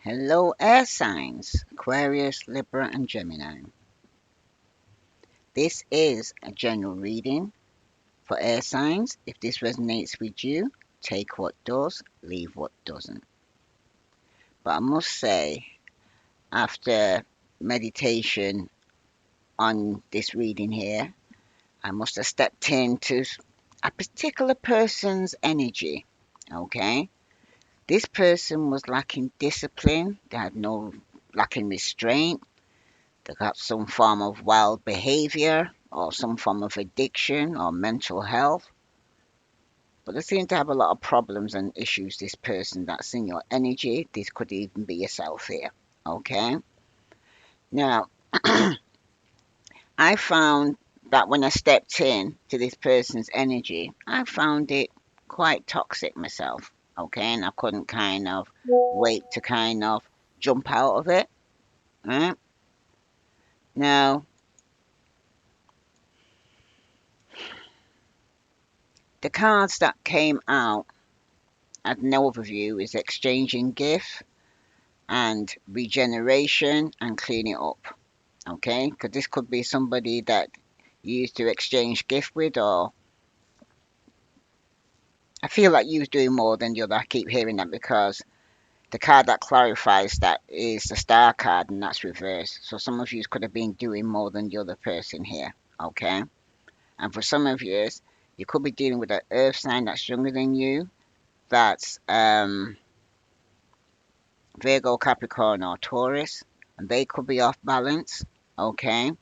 Hello, air signs Aquarius, Libra, and Gemini. This is a general reading for air signs. If this resonates with you, take what does, leave what doesn't. But I must say, after meditation on this reading here, I must have stepped into a particular person's energy. Okay? This person was lacking discipline, they had no lacking restraint. They got some form of wild behavior or some form of addiction or mental health. But they seem to have a lot of problems and issues, this person that's in your energy. This could even be yourself here. Okay? Now, I found that when I stepped in to this person's energy, I found it quite toxic myself. Okay? And I couldn't kind of wait to kind of jump out of it. Right? Now, the cards that came out as an overview is exchanging gifts and regeneration and cleaning up. Okay, because this could be somebody that you used to exchange gift with, or I feel like you was doing more than the other. I keep hearing that because the card that clarifies that is the star card, and that's reversed. So some of you could have been doing more than the other person here. Okay, and for some of you could be dealing with an earth sign that's younger than you. That's Virgo, Capricorn, or Taurus, and they could be off balance. Okay,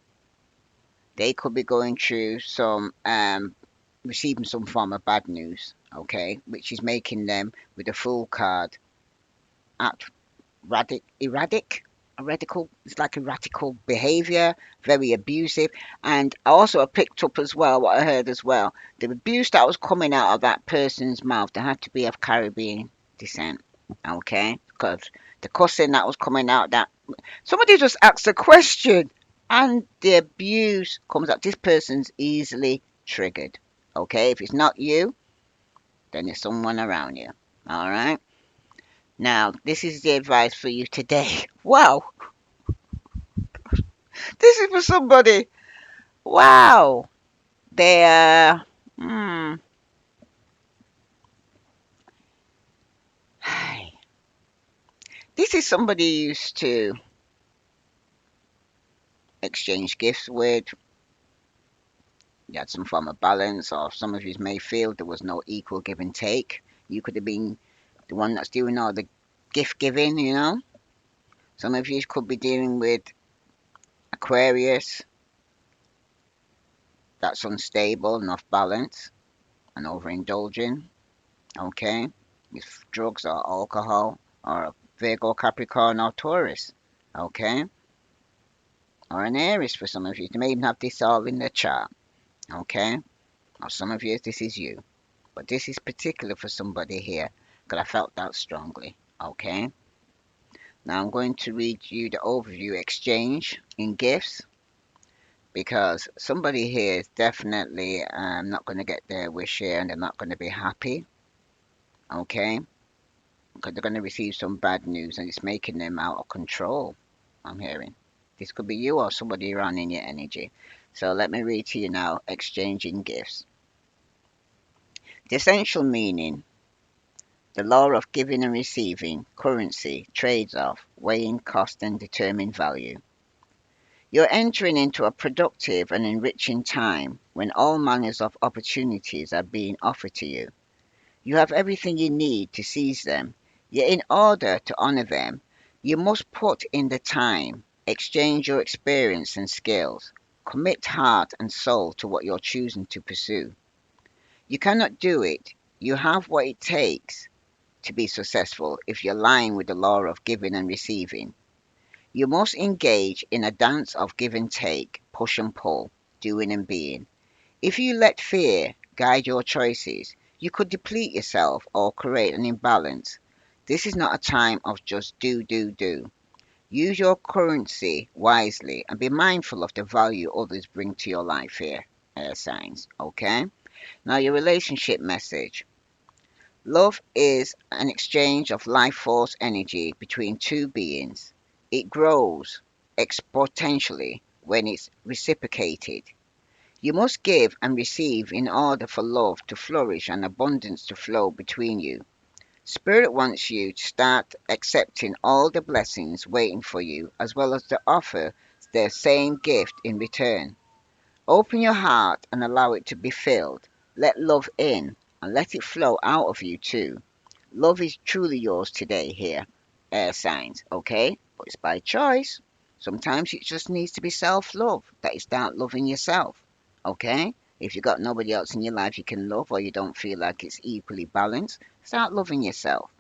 they could be going through some receiving some form of bad news. Okay, which is making them with the Fool card act radical. It's like a radical behavior, very abusive. And I also picked up as well what I heard as well. The abuse that was coming out of that person's mouth, they had to be of Caribbean descent. Okay, because the cussing that was coming out, that somebody just asked a question and the abuse comes out. This person's easily triggered. Okay, if it's not you, then it's someone around you. All right. Now, this is the advice for you today. Wow, this is for somebody. Wow, they hmm. This is somebody you used to exchange gifts with. You had some form of balance, or some of you may feel there was no equal give and take. You could have been the one that's doing all the gift giving, you know. Some of you could be dealing with Aquarius that's unstable and off balance and overindulging, okay, with drugs or alcohol, or Virgo, Capricorn, or Taurus, okay, or an Aries for some of you. You may even have this all in the chart, okay, or some of you, this is you, but this is particular for somebody here because I felt that strongly, okay. Now I'm going to read you the overview exchange in gifts because somebody here is definitely not going to get their wish here and they're not going to be happy, okay? Because they're going to receive some bad news and it's making them out of control, I'm hearing. This could be you or somebody around in your energy. So let me read to you now exchanging gifts. The essential meaning, the law of giving and receiving, currency, trades off, weighing cost and determine value. You're entering into a productive and enriching time when all manners of opportunities are being offered to you. You have everything you need to seize them, yet in order to honor them, you must put in the time, exchange your experience and skills, commit heart and soul to what you're choosing to pursue. You cannot do it. You have what it takes to be successful if you're lying with the law of giving and receiving. You must engage in a dance of give and take, push and pull, doing and being. If you let fear guide your choices, you could deplete yourself or create an imbalance. This is not a time of just do, do, do. Use your currency wisely and be mindful of the value others bring to your life here, air signs. Okay? Now, your relationship message. Love is an exchange of life force energy between two beings. It grows exponentially when it's reciprocated. You must give and receive in order for love to flourish and abundance to flow between you. Spirit wants you to start accepting all the blessings waiting for you as well as to offer the same gift in return. Open your heart and allow it to be filled. Let love in and let it flow out of you too. Love is truly yours today here, air signs, okay? But it's by choice. Sometimes it just needs to be self love, that you start loving yourself, okay? If you got nobody else in your life you can love or you don't feel like it's equally balanced, start loving yourself.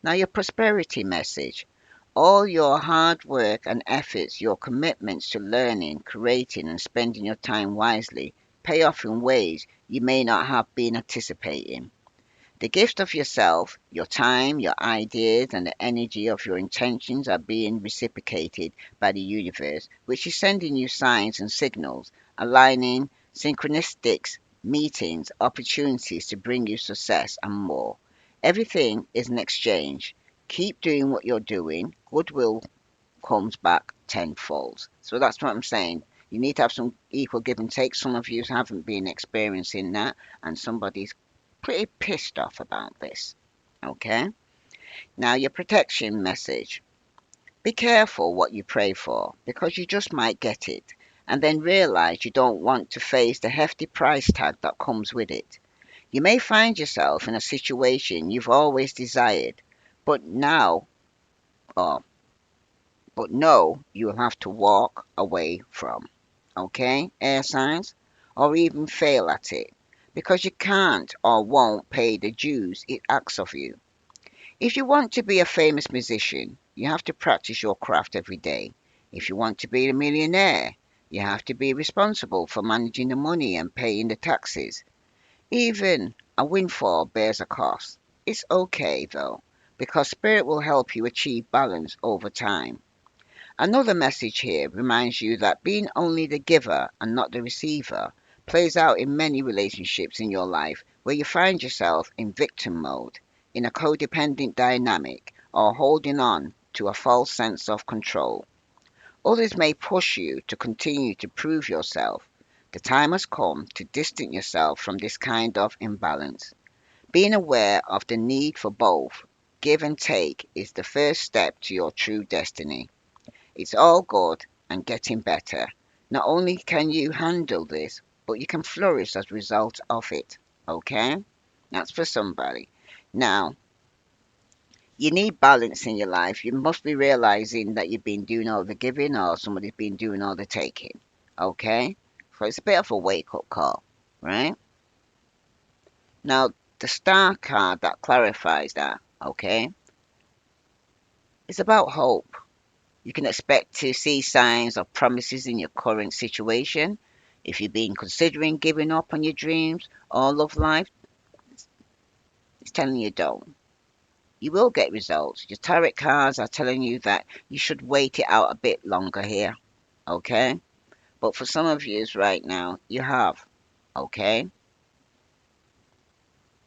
Now, your prosperity message. All your hard work and efforts, your commitments to learning, creating, and spending your time wisely pay off in ways you may not have been anticipating. The gift of yourself, your time, your ideas, and the energy of your intentions are being reciprocated by the universe, which is sending you signs and signals, aligning synchronicities, meetings, opportunities to bring you success and more. Everything is an exchange. Keep doing what you're doing. Goodwill comes back tenfold. So that's what I'm saying. You need to have some equal give and take. Some of you haven't been experiencing that, and somebody's pretty pissed off about this. Okay? Now, your protection message. Be careful what you pray for because you just might get it and then realize you don't want to face the hefty price tag that comes with it. You may find yourself in a situation you've always desired, but now, or but no, you'll have to walk away from. Okay, air signs? Or even fail at it because you can't or won't pay the dues it asks of you. If you want to be a famous musician, you have to practice your craft every day. If you want to be a millionaire, you have to be responsible for managing the money and paying the taxes. Even a windfall bears a cost. It's okay though, because spirit will help you achieve balance over time. Another message here reminds you that being only the giver and not the receiver plays out in many relationships in your life where you find yourself in victim mode, in a codependent dynamic, or holding on to a false sense of control. Others may push you to continue to prove yourself. The time has come to distance yourself from this kind of imbalance. Being aware of the need for both give and take is the first step to your true destiny. It's all good and getting better. Not only can you handle this, but you can flourish as a result of it. Okay? That's for somebody. Now, you need balance in your life. You must be realizing that you've been doing all the giving or somebody's been doing all the taking. Okay? So it's a bit of a wake up call, right? Now, the star card that clarifies that, okay, it's about hope. You can expect to see signs of promises in your current situation. If you've been considering giving up on your dreams or love life, it's telling you don't. You will get results. Your tarot cards are telling you that you should wait it out a bit longer here. Okay? But for some of you right now, you have. Okay?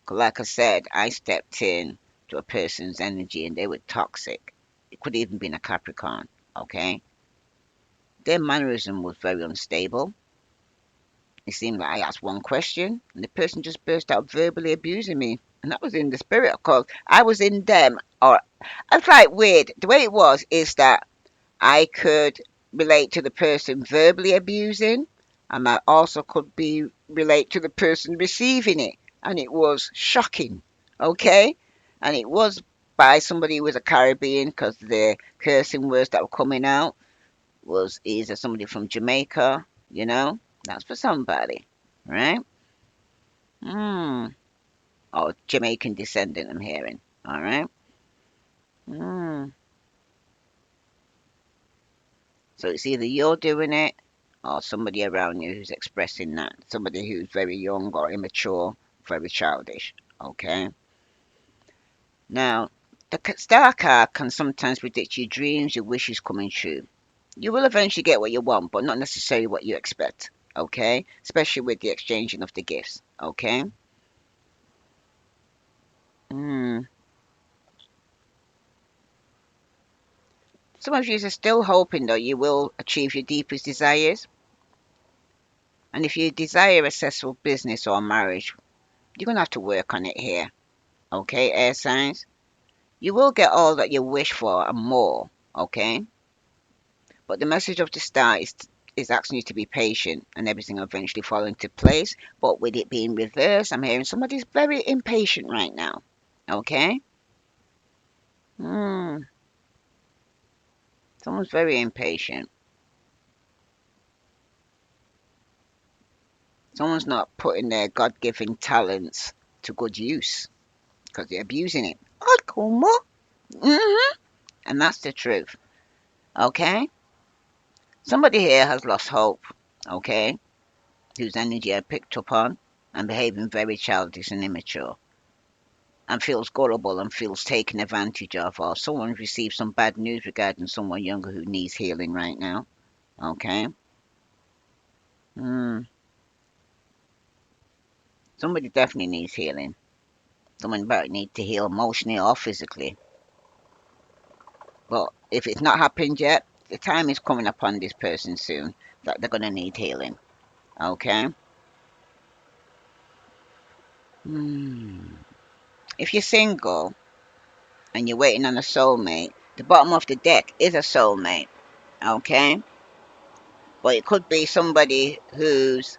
Like I said, I stepped in to a person's energy and they were toxic. It could even been a Capricorn. Okay? Their mannerism was very unstable. It seemed like I asked one question and the person just burst out verbally abusing me. And that was in the spirit, of course. I was in them. Or it's like weird. The way it was is that I could relate to the person verbally abusing, and I also could be relate to the person receiving it. And it was shocking. Okay? And it was by somebody who was a Caribbean because the cursing words that were coming out was either somebody from Jamaica, you know? That's for somebody, right? Hmm. Or Jamaican descendant, I'm hearing. All right. Hmm. So it's either you're doing it or somebody around you who's expressing that. Somebody who's very young or immature, very childish. Okay. Now, the star card can sometimes predict your dreams, your wishes coming true. You will eventually get what you want, but not necessarily what you expect. Okay. Especially with the exchanging of the gifts. Okay. Mm. Some of you are still hoping that you will achieve your deepest desires. And if you desire a successful business or marriage, you're going to have to work on it here. Okay, air signs? You will get all that you wish for and more. Okay? But the message of the star is asking you to be patient and everything will eventually fall into place. But with it being reversed, I'm hearing somebody's very impatient right now. Okay? Hmm. Someone's very impatient. Someone's not putting their God given talents to good use because they're abusing it. Hmm. And that's the truth. Okay? Somebody here has lost hope. Okay? Whose energy I picked up on and behaving very childish and immature. And feels gullible and feels taken advantage of, or someone received some bad news regarding someone younger who needs healing right now. Okay? Mm, somebody definitely needs healing. Someone about need to heal emotionally or physically. But if it's not happened yet, the time is coming upon this person soon that they're gonna need healing. Okay? Mm. If you're single and you're waiting on a soulmate, the bottom of the deck is a soulmate. Okay? But it could be somebody who's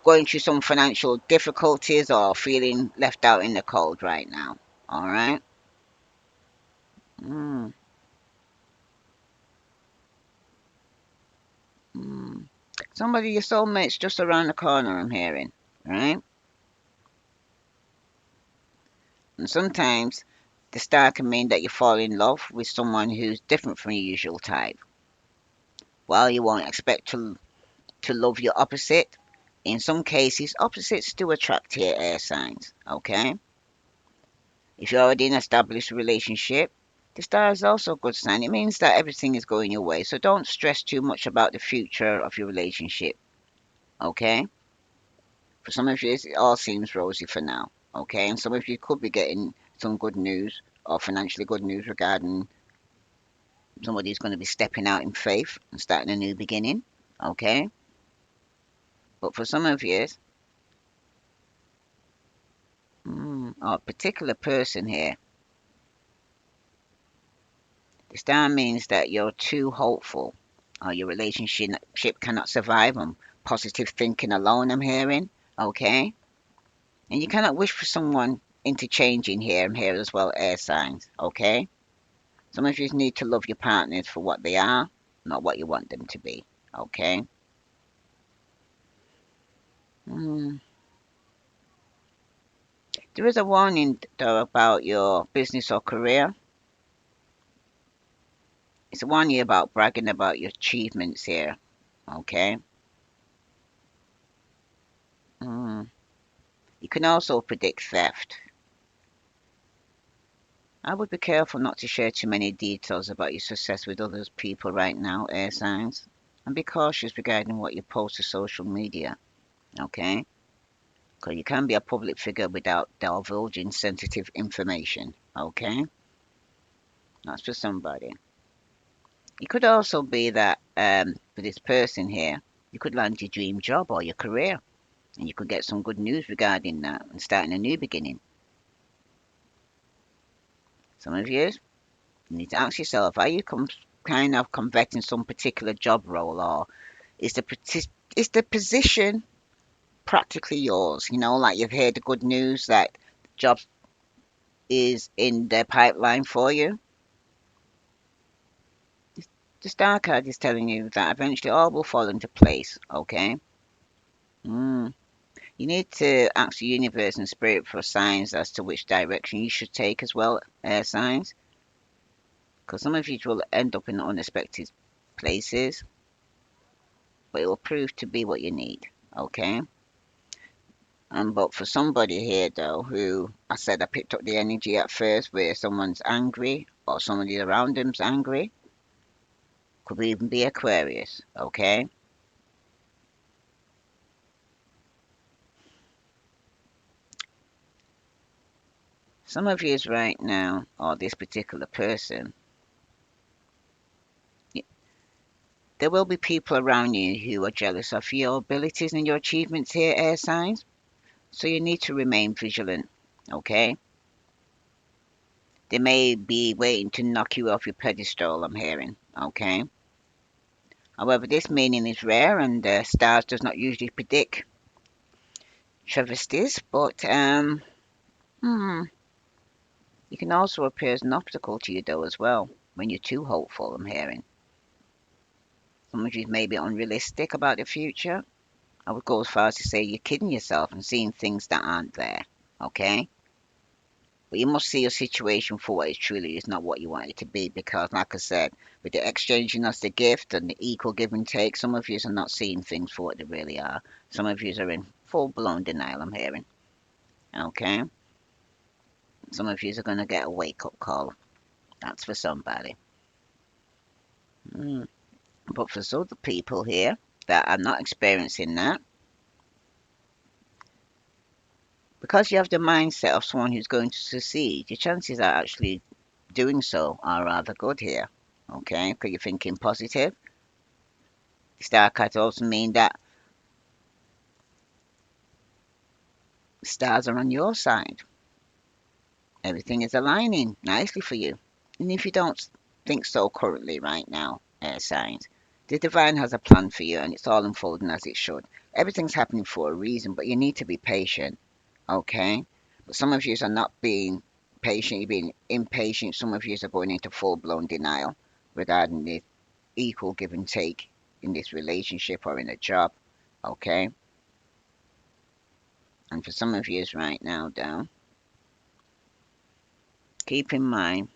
going through some financial difficulties or feeling left out in the cold right now. All right. Mm, mm. Somebody, your soulmate's just around the corner. I'm hearing, right? And sometimes the star can mean that you fall in love with someone who's different from your usual type. While you won't expect to love your opposite, in some cases, opposites do attract here air signs. Okay. If you're already in an established relationship, the star is also a good sign. It means that everything is going your way. So don't stress too much about the future of your relationship. Okay? For some of you, it all seems rosy for now. Okay? And some of you could be getting some good news or financially good news regarding somebody who's going to be stepping out in faith and starting a new beginning. Okay? But for some of you, a particular person here, the star means that you're too hopeful or your relationship cannot survive on positive thinking alone, I'm hearing. Okay? And you cannot wish for someone into changing here. I'm here as well, air signs. Okay? Some of you need to love your partners for what they are, not what you want them to be. Okay? Mm. There is a warning though about your business or career. It's a warning about bragging about your achievements here. Okay? Mm. You can also predict theft. I would be careful not to share too many details about your success with other people right now, air signs. And be cautious regarding what you post to social media, okay? Because you can be a public figure without divulging sensitive information, okay? That's for somebody. It could also be that for this person here, you could land your dream job or your career, and you could get some good news regarding that and starting a new beginning. Some of you need to ask yourself, are you kind of coveting some particular job role, or is the position practically yours? You know, like you've heard the good news that the job is in the pipeline for you. The star card is telling you that eventually all will fall into place. Okay. Mm. You need to ask the universe and spirit for signs as to which direction you should take as well, air signs, because some of you will end up in unexpected places, but it will prove to be what you need. Okay. But for somebody here though, who I said I picked up the energy at first where someone's angry or somebody around them's angry, could even be Aquarius, okay? Some of you right now, or this particular person, there will be people around you who are jealous of your abilities and your achievements here, air signs. So you need to remain vigilant, okay? They may be waiting to knock you off your pedestal, I'm hearing, okay? However, this meaning is rare and the stars does not usually predict travesties, but hmm, you can also appear as an obstacle to you though as well when you're too hopeful, I'm hearing. Some of you may be unrealistic about the future. I would go as far as to say you're kidding yourself and seeing things that aren't there, okay? But you must see your situation for what it truly is, not what you want it to be. Because, like I said, with the exchanging us the gift and the equal give and take, some of you are not seeing things for what they really are. Some of you are in full blown denial, I'm hearing. Okay? Some of you are going to get a wake up call. That's for somebody. Mm. But for other people here that are not experiencing that, because you have the mindset of someone who's going to succeed, your chances are actually doing so are rather good here. Okay? Because you're thinking positive. The star cards also mean that the stars are on your side. Everything is aligning nicely for you. And if you don't think so currently, right now, air signs, the divine has a plan for you and it's all unfolding as it should. Everything's happening for a reason, but you need to be patient, okay? But some of you are not being patient, you're being impatient. Some of you are going into full blown denial regarding the equal give and take in this relationship or in a job, okay? And for some of you right now, though, keep in mind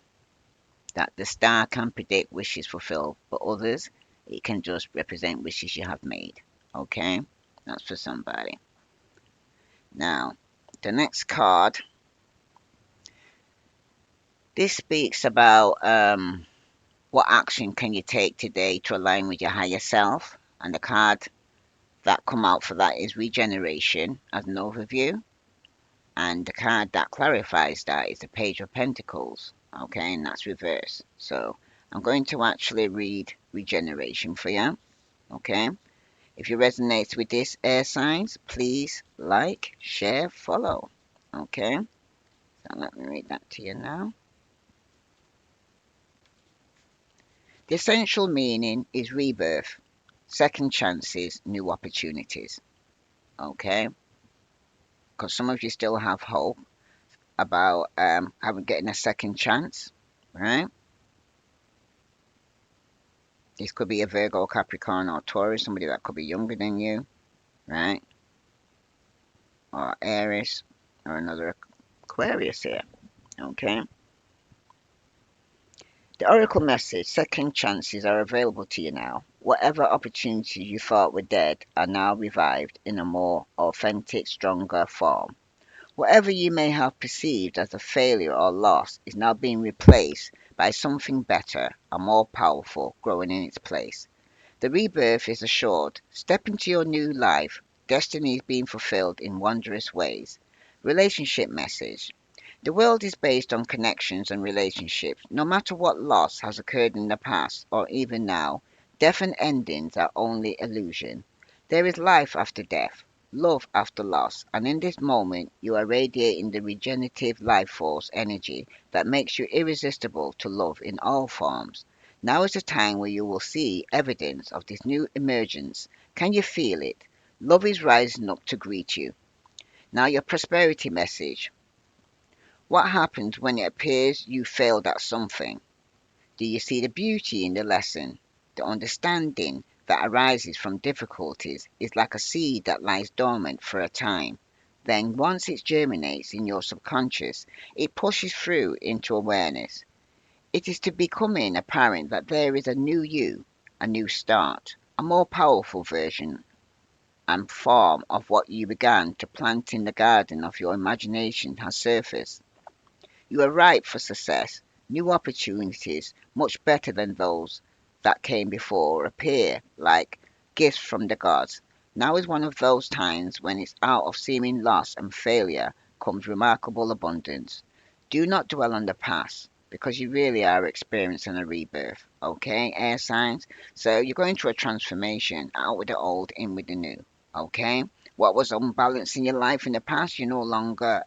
that the star can predict wishes fulfilled, but others, it can just represent wishes you have made. Okay? That's for somebody. Now, the next card, this speaks about what action can you take today to align with your higher self. And the card that come out for that is regeneration as an overview. And the card that clarifies that is the Page of Pentacles. Okay, and that's reverse. So I'm going to actually read regeneration for you. Okay, if you resonate with this air signs, please like, share, follow. Okay, so let me read that to you now. The essential meaning is rebirth, second chances, new opportunities. Okay, because some of you still have hope about having getting a second chance, right? This could be a Virgo, Capricorn, or Taurus, somebody that could be younger than you, right? Or Aries, or another Aquarius here, okay? The Oracle message, second chances are available to you now. Whatever opportunities you thought were dead are now revived in a more authentic, stronger form. Whatever you may have perceived as a failure or loss is now being replaced by something better and more powerful growing in its place. The rebirth is assured. Step into your new life. Destiny is being fulfilled in wondrous ways. Relationship message. The world is based on connections and relationships. No matter what loss has occurred in the past or even now, death and endings are only illusion. There is life after death, love after loss, and in this moment you are radiating the regenerative life force energy that makes you irresistible to love in all forms. Now is the time where you will see evidence of this new emergence. Can you feel it? Love is rising up to greet you. Now, your prosperity message. What happens when it appears you failed at something? Do you see the beauty in the lesson? The understanding that arises from difficulties is like a seed that lies dormant for a time. Then, once it germinates in your subconscious, it pushes through into awareness. It is to becoming apparent that there is a new you, a new start, a more powerful version and form of what you began to plant in the garden of your imagination has surfaced. You are ripe for success. New opportunities, much better than those that came before, appear like gifts from the gods. Now is one of those times when it's out of seeming loss and failure comes remarkable abundance. Do not dwell on the past because you really are experiencing a rebirth. Okay, air signs. So you're going through a transformation out with the old, in with the new. Okay, what was unbalanced in your life in the past, you're no longer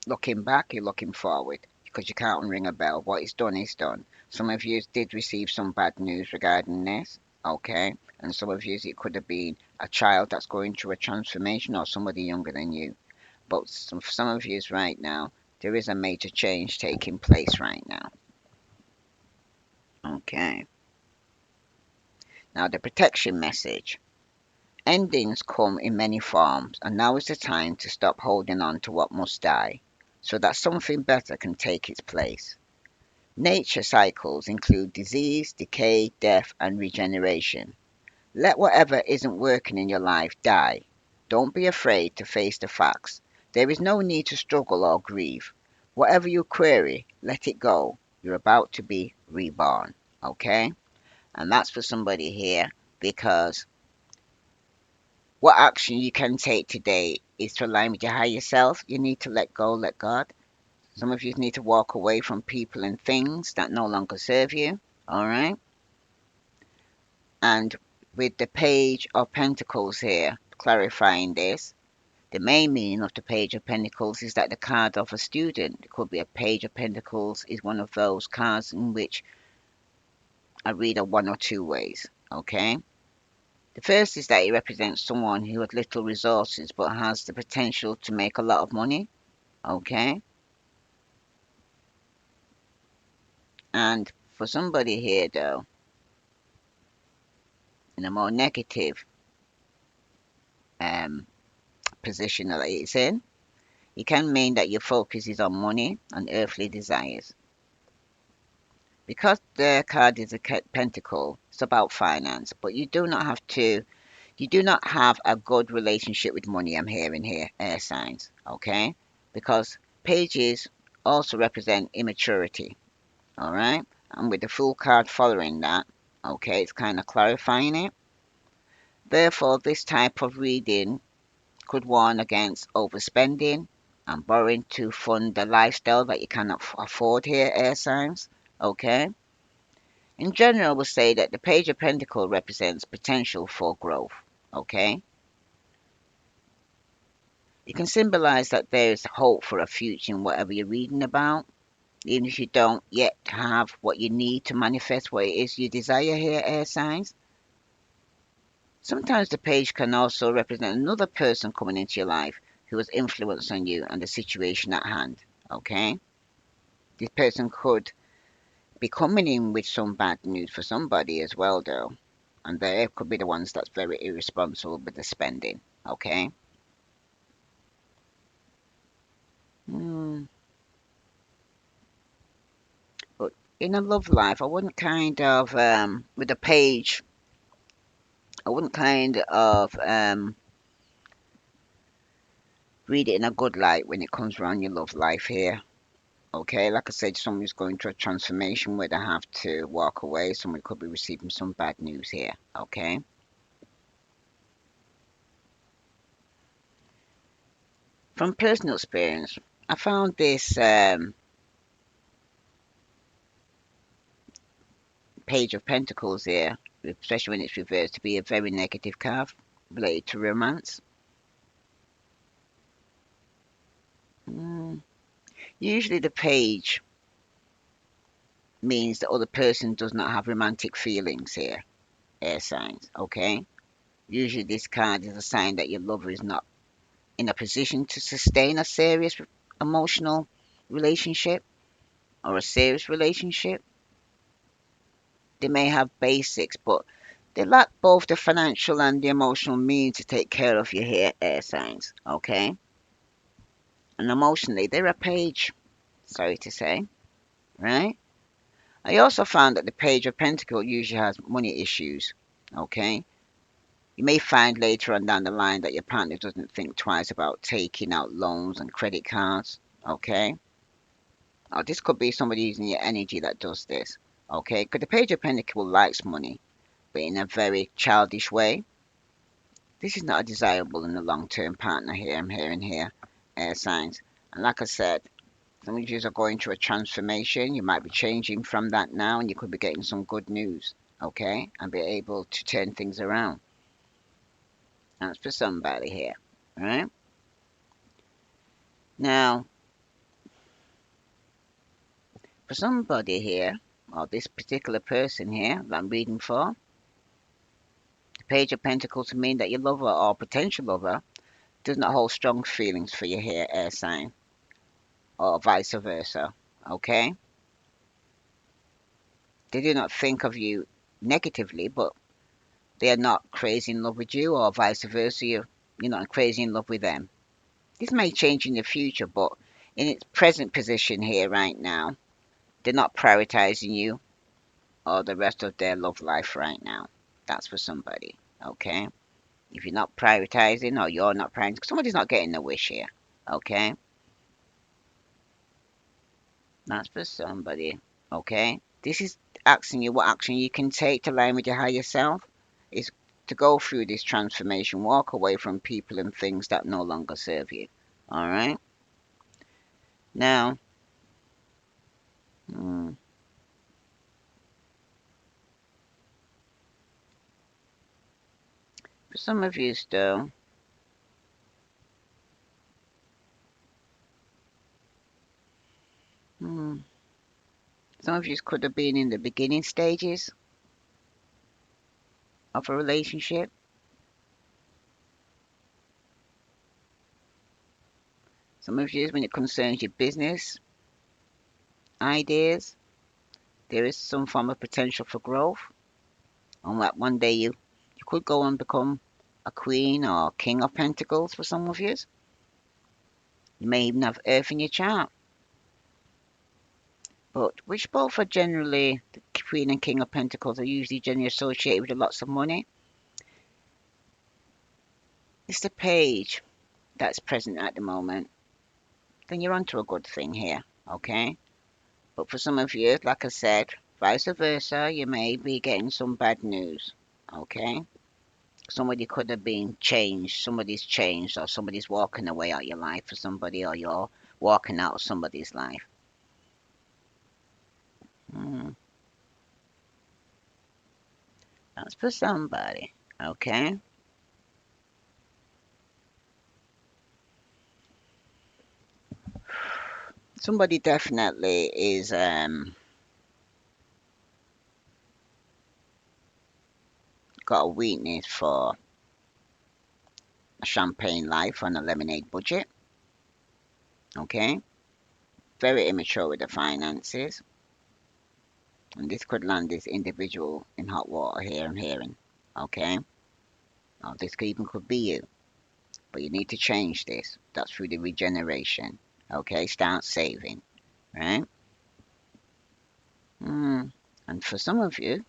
looking back, you're looking forward because you can't ring a bell. What is done is done. Some of you did receive some bad news regarding this, okay? And some of you, it could have been a child that's going through a transformation or somebody younger than you. But for some of you right now, there is a major change taking place right now, okay? Now, the protection message. Endings come in many forms, and now is the time to stop holding on to what must die so that something better can take its place. Nature cycles include disease, decay, death, and regeneration. Let whatever isn't working in your life die. Don't be afraid to face the facts. There is no need to struggle or grieve. Whatever you query, let it go. You're about to be reborn. Okay? And that's for somebody here because what action you can take today is to align with your higher self. You need to let go, let God. Some of you need to walk away from people and things that no longer serve you. All right? And with the Page of Pentacles here, clarifying this, the main meaning of the Page of Pentacles is that the card of a student. It could be a Page of Pentacles is one of those cards in which I read it one or two ways. Okay? The first is that it represents someone who has little resources but has the potential to make a lot of money. Okay? And for somebody here, though, in a more negative um, position that it's in, it can mean that your focus is on money and earthly desires. Because the card is a pentacle, it's about finance, but you do not have a good relationship with money, I'm hearing here, air signs, okay? Because pages also represent immaturity, all right? And with the full card following that, okay, it's kind of clarifying it. Therefore, this type of reading could warn against overspending and borrowing to fund the lifestyle that you cannot afford here, air signs. Okay? In general, we'll say that the Page of Pentacles represents potential for growth. Okay? It can symbolize that there is hope for a future in whatever you're reading about, even if you don't yet have what you need to manifest what it is you desire here, air signs. Sometimes the page can also represent another person coming into your life who has influence on you and the situation at hand. Okay? This person could be coming in with some bad news for somebody as well, though. And they could be the ones that's very irresponsible with the spending. Okay? Hmm. But in a love life, I wouldn't kind of, with the page, I wouldn't kind of read it in a good light when it comes around your love life here. Okay, like I said, somebody's going through a transformation where they have to walk away. Somebody could be receiving some bad news here. Okay. From personal experience, I found this Page of Pentacles here, especially when it's reversed, to be a very negative card related to romance. Mm, Usually, the page means the other person does not have romantic feelings here, air signs. Okay. Usually, this card is a sign that your lover is not in a position to sustain a serious emotional relationship or a serious relationship. They may have basics, but they lack both the financial and the emotional means to take care of your air signs, okay? And emotionally, they're a page, sorry to say, right? I also found that the Page of Pentacles usually has money issues, okay? You may find later on down the line that your partner doesn't think twice about taking out loans and credit cards, okay? Now, this could be somebody using your energy that does this, okay? Because the Page of Pentacles likes money, but in a very childish way. This is not a desirable in a long-term partner here. I'm hearing here, air signs. And like I said, some of you are going through a transformation. You might be changing from that now, and you could be getting some good news, okay? And be able to turn things around. That's for somebody here, right? Now, for somebody here, or this particular person here that I'm reading for, the Page of Pentacles mean that your lover or potential lover does not hold strong feelings for you here, air sign, or vice versa, okay? They do not think of you negatively, but they are not crazy in love with you, or vice versa, you're not crazy in love with them. This may change in the future, but in its present position here right now, they're not prioritizing you or the rest of their love life right now. That's for somebody, okay? If you're not prioritizing or you're not prioritizing, somebody's not getting the wish here, okay? That's for somebody, okay? This is asking you what action you can take to align with your higher self. Is to go through this transformation, walk away from people and things that no longer serve you. All right. Now, mm, for some of you still, mm, some of you could have been in the beginning stages of a relationship. Some of you, when it concerns your business ideas, there is some form of potential for growth. And that one day you could go and become a queen or king of pentacles for some of you. You may even have earth in your chart. But which both are generally, the queen and king of pentacles are usually generally associated with lots of money. It's the page that's present at the moment. Then you're onto a good thing here, okay? But for some of you, like I said, vice versa, you may be getting some bad news, okay? Somebody could have been changed, somebody's changed, or somebody's walking away out your life for somebody, or you're walking out of somebody's life. Mm, that's for somebody, okay? Somebody definitely is got a weakness for a champagne life on a lemonade budget, okay? Very immature with the finances, and this could land this individual in hot water here I'm hearing, okay? Now, this even could be you, but you need to change this. That's through the regeneration, okay? Start saving, right? And for some of you,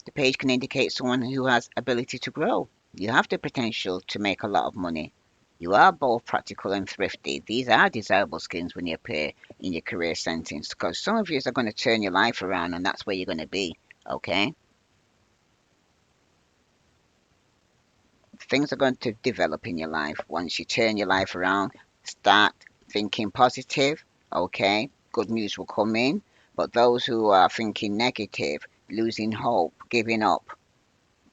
the page can indicate someone who has ability to grow. You have the potential to make a lot of money. You are both practical and thrifty. These are desirable skills when you appear in your career sentence because some of you are going to turn your life around and that's where you're going to be. Okay? Things are going to develop in your life. Once you turn your life around, start thinking positive. Okay? Good news will come in. But those who are thinking negative, losing hope, giving up,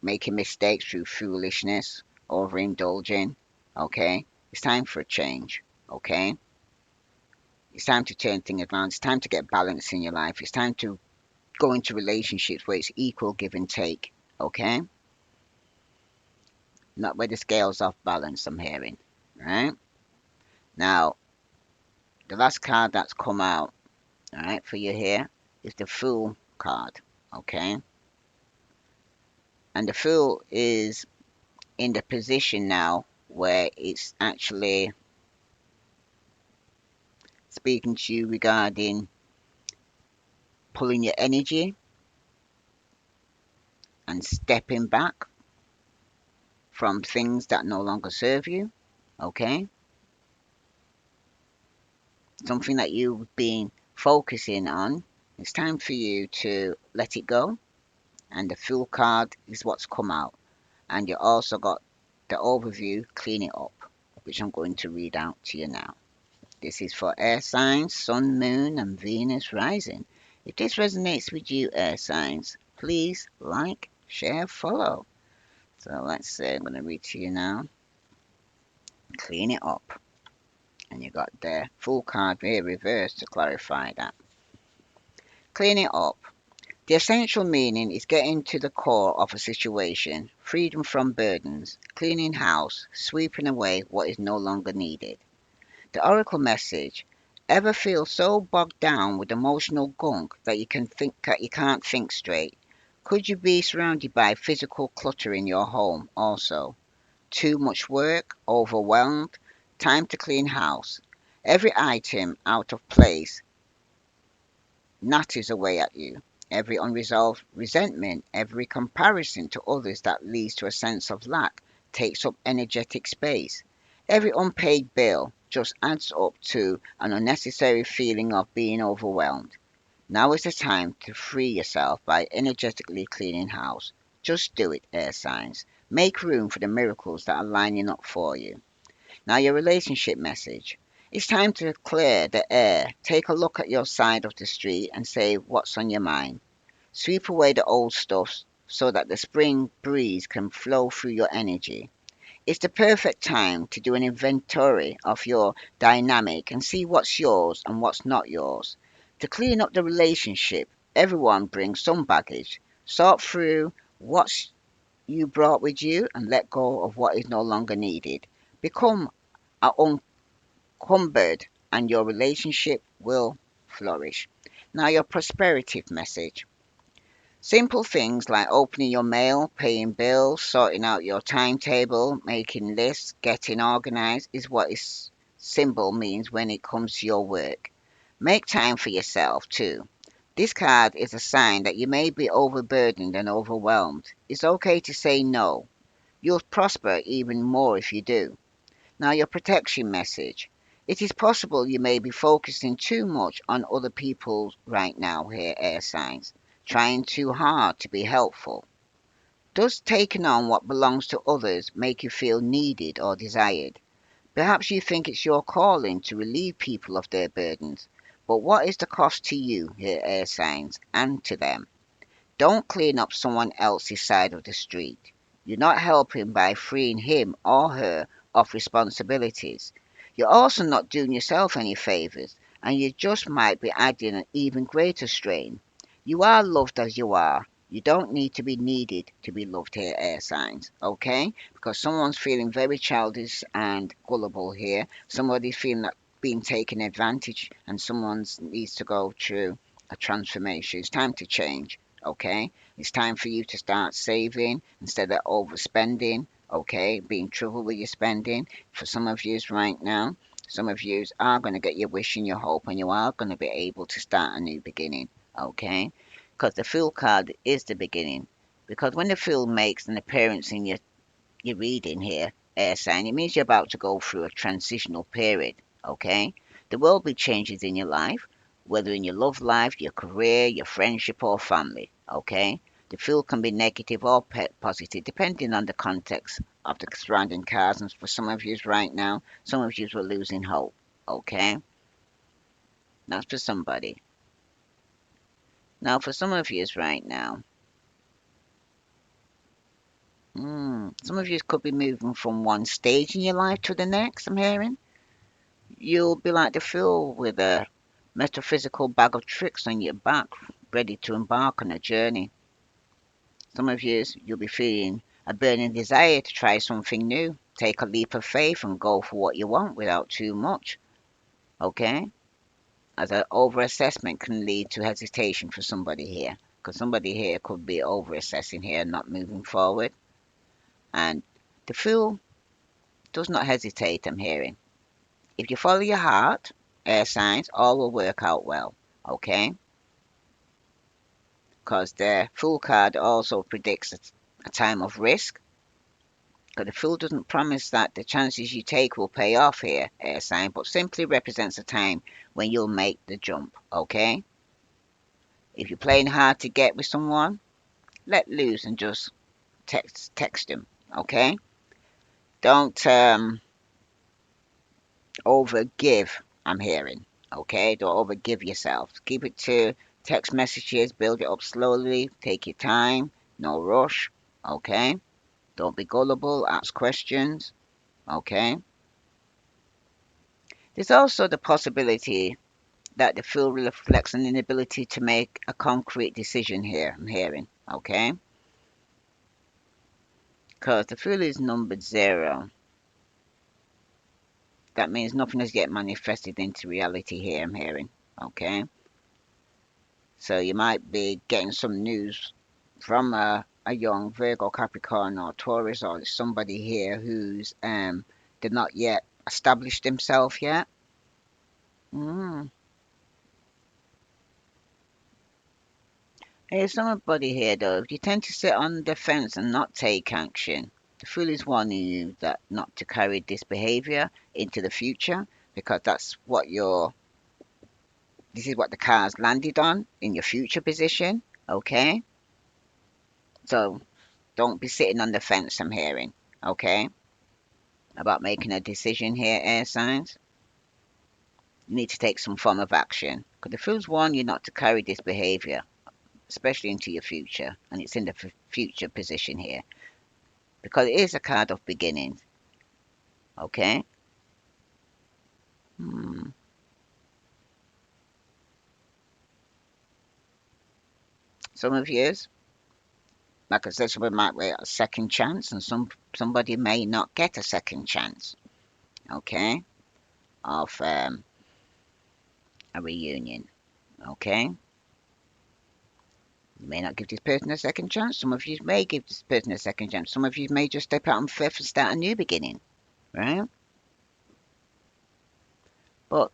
making mistakes through foolishness, overindulging, okay? It's time for a change, okay? It's time to turn things around. It's time to get balance in your life. It's time to go into relationships where it's equal give and take, okay? Not where the scale's off balance, I'm hearing, right? Now, the last card that's come out, all right, for you here is the Fool card, okay? And the Fool is in the position now where it's actually speaking to you regarding pulling your energy and stepping back from things that no longer serve you. Okay? Something that you've been focusing on. It's time for you to let it go. And the Fool card is what's come out. And you also got the overview, clean it up. which I'm going to read out to you now. This is for air signs, Sun, Moon, and Venus rising. If this resonates with you, air signs, please like, share, follow. So let's say I'm going to read to you now. Clean it up. And you got the full card here reversed to clarify that. Clean it up. The essential meaning is getting to the core of a situation, freedom from burdens, cleaning house, sweeping away what is no longer needed. The oracle message: ever feel so bogged down with emotional gunk that you can't think straight? Could you be surrounded by physical clutter in your home also? Too much work, overwhelmed, time to clean house. Every item out of place natters away at you. Every unresolved resentment, every comparison to others that leads to a sense of lack takes up energetic space. Every unpaid bill just adds up to an unnecessary feeling of being overwhelmed. Now is the time to free yourself by energetically cleaning house. Just do it, air signs. Make room for the miracles that are lining up for you. Now, your relationship message. It's time to clear the air. Take a look at your side of the street and say what's on your mind. Sweep away the old stuff so that the spring breeze can flow through your energy. It's the perfect time to do an inventory of your dynamic and see what's yours and what's not yours. To clean up the relationship, everyone brings some baggage. Sort through what you brought with you and let go of what is no longer needed. Become unencumbered and your relationship will flourish. Now, your prosperity message. Simple things like opening your mail, paying bills, sorting out your timetable, making lists, getting organized is what is symbol means when it comes to your work. Make time for yourself too. This card is a sign that you may be overburdened and overwhelmed. It's okay to say no. You'll prosper even more if you do. Now, your protection message. It is possible you may be focusing too much on other people right now here, air signs, trying too hard to be helpful. Does taking on what belongs to others make you feel needed or desired? Perhaps you think it's your calling to relieve people of their burdens, but what is the cost to you here, air signs, and to them? Don't clean up someone else's side of the street. You're not helping by freeing him or her of responsibilities. You're also not doing yourself any favors, and you just might be adding an even greater strain. You are loved as you are. You don't need to be needed to be loved here, air signs, okay? Because someone's feeling very childish and gullible here. Somebody's feeling that being taken advantage, and someone needs to go through a transformation. It's time to change. Okay, it's time for you to start saving instead of overspending. Okay, being trouble with your spending. For some of yous right now, some of yous are going to get your wish and your hope, and you are going to be able to start a new beginning. Okay, because the Fool card is the beginning. Because when the Fool makes an appearance in your reading here, air sign, it means you're about to go through a transitional period. Okay, there will be changes in your life, whether in your love life, your career, your friendship, or family. Okay, the feel can be negative or positive depending on the context of the surrounding cards. And for some of you right now, some of you are losing hope. Okay, that's for somebody. Now, for some of you right now, some of you could be moving from one stage in your life to the next. I'm hearing you'll be like the fool with a metaphysical bag of tricks on your back, ready to embark on a journey. Some of you, you'll be feeling a burning desire to try something new, take a leap of faith and go for what you want without too much. Okay? As an overassessment can lead to hesitation for somebody here. Because somebody here could be overassessing here and not moving forward. And the fool does not hesitate, I'm hearing. If you follow your heart, air signs, all will work out well. Okay? Because the Fool card also predicts a time of risk. Because the Fool doesn't promise that the chances you take will pay off here, air sign, but simply represents a time when you'll make the jump. Okay? If you're playing hard to get with someone, let loose and just text them. Okay? Don't overgive, I'm hearing. Okay, don't overgive yourself. Keep it to text messages, build it up slowly, take your time, no rush. Okay, don't be gullible, ask questions. Okay, there's also the possibility that the field reflects an inability to make a concrete decision here, I'm hearing. Okay, because the field is numbered 0. That means nothing has yet manifested into reality here, I'm hearing. Okay, so you might be getting some news from a young Virgo, Capricorn, or Taurus, or somebody here who's did not yet established himself yet. Mm. There's somebody here though. You tend to sit on the fence and not take action. The fool is warning you that not to carry this behavior into the future because that's what your this is what the car's landed on in your future position. Okay, so don't be sitting on the fence. I'm hearing. Okay, about making a decision here, air signs. You need to take some form of action because the fools warn you not to carry this behavior, especially into your future, and it's in the future position here because it is a card of beginnings. Okay. Hmm. Some of yous, like I said, somebody might get a second chance, and somebody may not get a second chance. Okay, of a reunion. Okay, you may not give this person a second chance. Some of you may give this person a second chance. Some of you may just step out on faith and start a new beginning. Right? But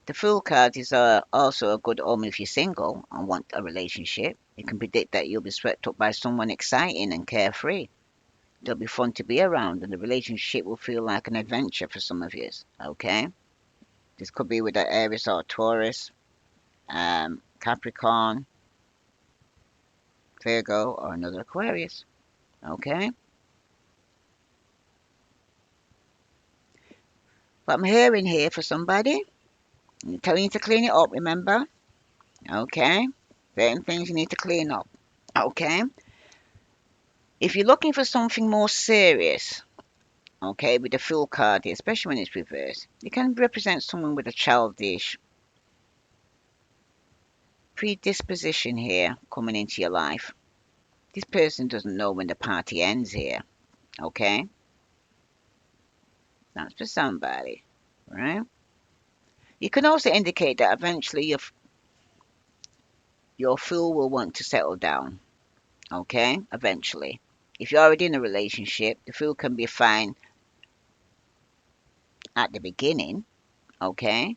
the Fool card is also a good omen if you're single and want a relationship. It can predict that you'll be swept up by someone exciting and carefree. They'll be fun to be around, and the relationship will feel like an adventure for some of you. Okay? This could be with an Aries or Taurus, Capricorn, Virgo, or another Aquarius. Okay? But I'm hearing here for somebody. I'm telling you to clean it up, remember? Okay? Certain things you need to clean up. Okay? If you're looking for something more serious, okay, with the Fool card, especially when it's reversed, it can represent someone with a childish predisposition here coming into your life. This person doesn't know when the party ends here, okay? That's for somebody, right? You can also indicate that eventually your fool will want to settle down, okay? Eventually. If you're already in a relationship, the fool can be fine at the beginning, okay?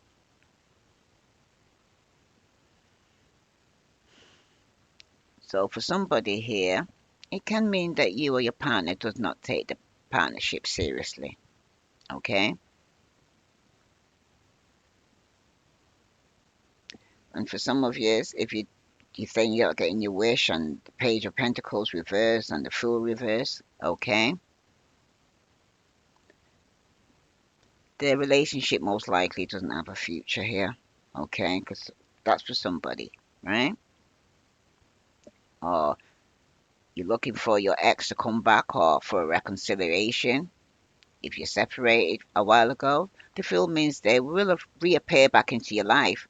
So for somebody here, it can mean that you or your partner does not take the partnership seriously, okay? And for some of you, if you think you're getting your wish and the Page of Pentacles reverse and the Fool reverse, okay? The relationship most likely doesn't have a future here, okay? Because that's for somebody, right? Or you're looking for your ex to come back or for a reconciliation. If you're separated a while ago, the Fool means they will reappear back into your life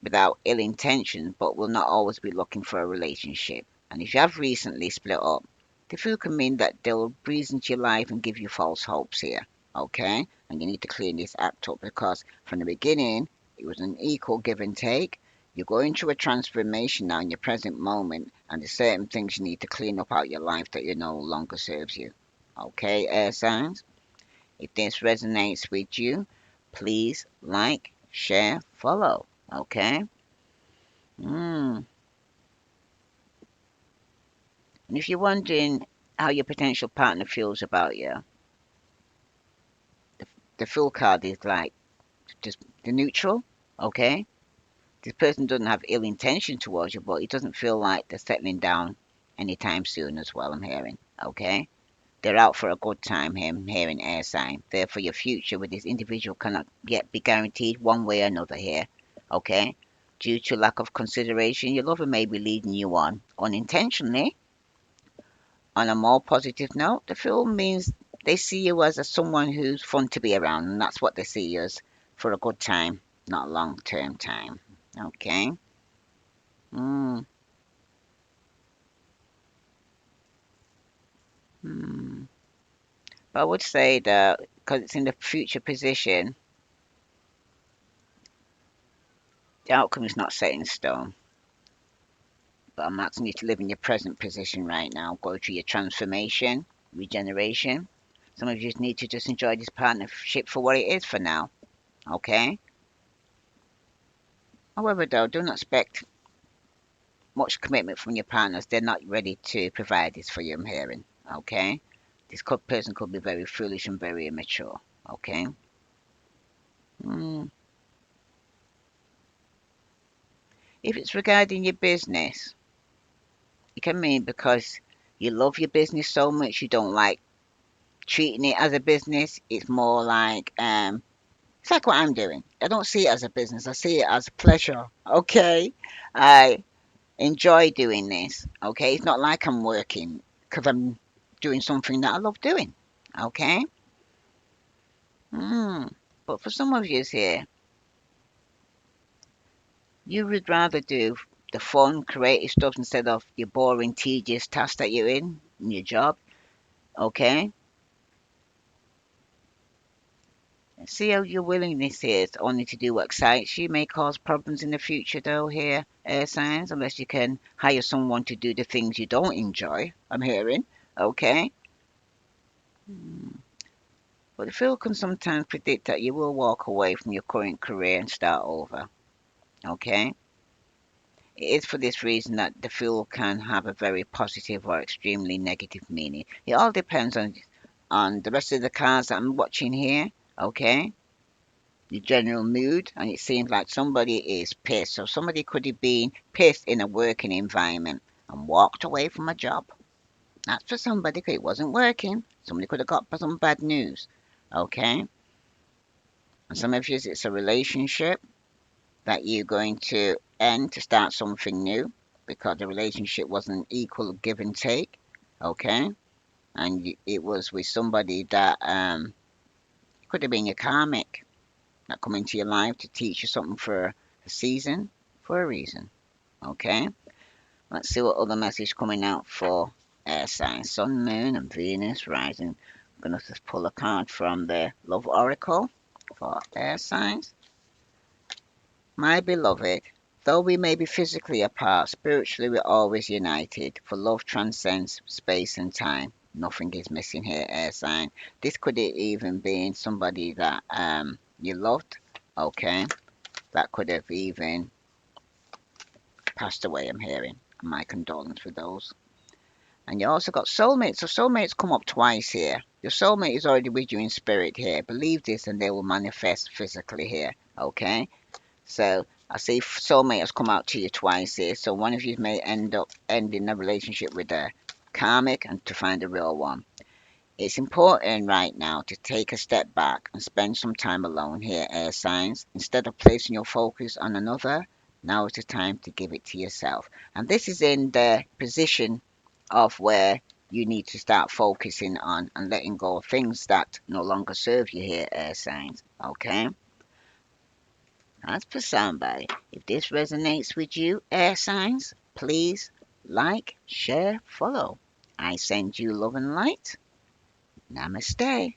without ill intention, but will not always be looking for a relationship. And if you have recently split up, the fool can mean that they'll breeze into your life and give you false hopes here. Okay? And you need to clean this act up because from the beginning, it was an equal give and take. You're going through a transformation now in your present moment, and there's certain things you need to clean up out your life that you no longer serves you. Okay, air signs? If this resonates with you, please like, share, follow. Okay? Mm. And if you're wondering how your potential partner feels about you, the full card is like just the neutral. Okay? This person doesn't have ill intention towards you, but it doesn't feel like they're settling down anytime soon as well, I'm hearing. Okay? They're out for a good time here in air sign. Therefore, your future with this individual cannot yet be guaranteed one way or another here. Okay? Due to lack of consideration, your lover may be leading you on unintentionally. On a more positive note, the film means they see you as someone who's fun to be around, and that's what they see you as for a good time, not long term time. Okay? Mm, mm. But I would say that because it's in the future position, the outcome is not set in stone. But I'm asking you to live in your present position right now, go through your transformation, regeneration. Some of you just need to just enjoy this partnership for what it is for now. Okay? However, though, do not expect much commitment from your partners. They're not ready to provide this for you, I'm hearing. Okay? This person could be very foolish and very immature. Okay? Mm. If it's regarding your business, it can mean because you love your business so much you don't like treating it as a business. It's more like it's like what I'm doing. I don't see it as a business. I see it as pleasure. Okay, I enjoy doing this. Okay, it's not like I'm working because I'm doing something that I love doing. Okay. But for some of you here, you would rather do the fun, creative stuff instead of your boring, tedious task that you're in your job. Okay. See how your willingness here is only to do what excites you may cause problems in the future, though, here, air signs, unless you can hire someone to do the things you don't enjoy. I'm hearing. Okay? But the field can sometimes predict that you will walk away from your current career and start over. Okay? It is for this reason that the field can have a very positive or extremely negative meaning. It all depends on the rest of the cards that I'm watching here. Okay? The general mood, and it seems like somebody is pissed. So somebody could have been pissed in a working environment and walked away from a job. That's for somebody because it wasn't working. Somebody could have got some bad news. Okay? And some of you, it's a relationship that you're going to end to start something new because the relationship wasn't equal give and take. Okay? And it was with somebody that could have been your karmic that come into your life to teach you something for a season, for a reason. Okay? Let's see what other message coming out for air signs. Sun, Moon, and Venus rising. I'm going to just pull a card from the Love Oracle for air signs. My beloved, though we may be physically apart, spiritually we're always united, for love transcends space and time. Nothing is missing here, air sign. This could even be somebody that you loved, okay? That could have even passed away, I'm hearing. My condolence for those. And you also got soulmates. So soulmates come up twice here. Your soulmate is already with you in spirit here. Believe this and they will manifest physically here. Okay? So I see soulmate has come out to you twice here. So one of you may end up ending a relationship with a karmic and to find a real one. It's important right now to take a step back and spend some time alone here, air signs. Instead of placing your focus on another, now is the time to give it to yourself. And this is in the position of where you need to start focusing on and letting go of things that no longer serve you here, air signs. Okay? That's for somebody. If this resonates with you, air signs, please like, share, follow. I send you love and light. Namaste.